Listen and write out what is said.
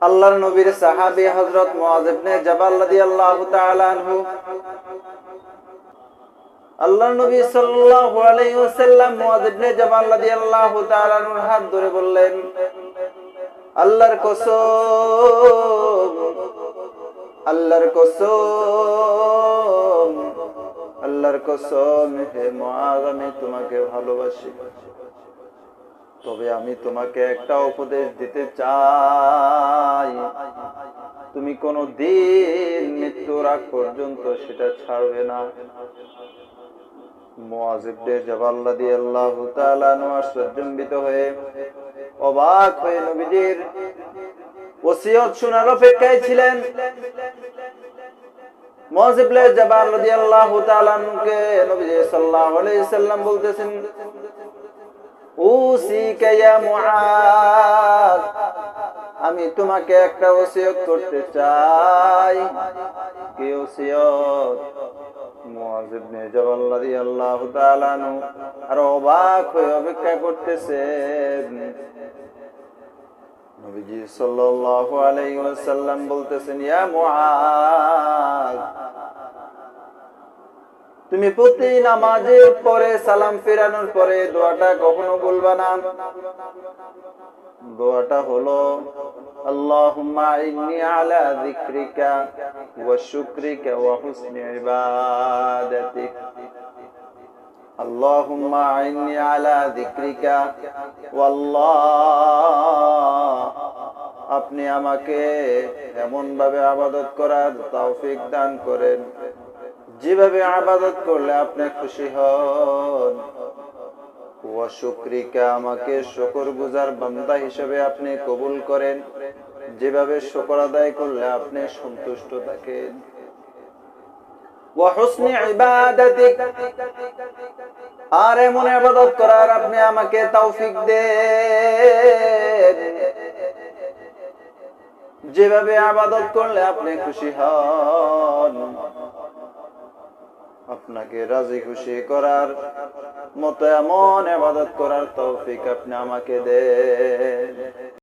আল্লাহর নবীর সাহাবী হযরত মুআয ইবনে জাবাল রাদিয়াল্লাহু তাআলা আনহু, আল্লাহর নবী সাল্লাল্লাহু আলাইহি ওয়াসাল্লাম মুআয ইবনে জাবাল রাদিয়াল্লাহু তাআলা আনহুর হাত ধরে বললেন, আল্লাহর কসম, আল্লাহর কসম, আল্লাহর কসম, হে মুআয, আমি তোমাকে ভালোবাসি। তবে আমি তোমাকে একটা উপদেশ দিতে চাই, তুমি কোনদিন মৃত্যুর আগ পর্যন্ত সেটা ছাড়বে না। মুআয ইবনে জাবাল রাদিয়াল্লাহু তাআলা আনহু আশ্চর্যান্বিত হয়ে, অবাক হয়ে নবীজির ওসিয়ত শোনার অপেক্ষায় ছিলেন। মুআয ইবনে জাবাল রাদিয়াল্লাহু তাআলা আনহুকে নবীজি সাল্লাল্লাহু আলাইহি সাল্লাম বলতেছেন, উসিকা ইয়া মুআয, আমি তোমাকে একটা ওসিয়ত করতে চাই। কি ওসিয়ত? মুআয ইবনে জাবাল রাদিয়াল্লাহু তাআলা আনহু আর অবাক হয়ে অপেক্ষা করতেছেন। নবীজি সাল্লাল্লাহু আলাইহি ওয়াসাল্লাম বলতেছেন, ইয়া মুআয, তুমি প্রতি নামাজের পরে সালাম ফেরানোর পরে দোয়াটা কখনো বলবা না। দোয়াটা হলো, আল্লাহুম্মা ইন্নী আলা যিকরিকা ওয়া শুকরিকা ওয়া হুসনি ইবাদাতিক। আল্লাহুম্মা ইন্নী আলা যিকরিকা, ওয়াল্লাহ, আপনি আমাকে এমন ভাবে ইবাদত করার তৌফিক দান করেন যেভাবে ইবাদত করলে আপনি খুশি হন। ওয়া শুকরিকা, আমাকে শুকরগুজার বান্দা হিসেবে আপনি কবুল করেন যেভাবে শুকর আদায় করলে আপনি সন্তুষ্ট থাকেন। ওয়া হুসনি ইবাদাতিক, আর এমন ইবাদত করার আপনি আমাকে তৌফিক দেন যেভাবে ইবাদত করলে আপনি খুশি হন। আপনাকে রাজি খুশি করার মতো এমন ইবাদত করার তৌফিক আপনি আমাকে দেন।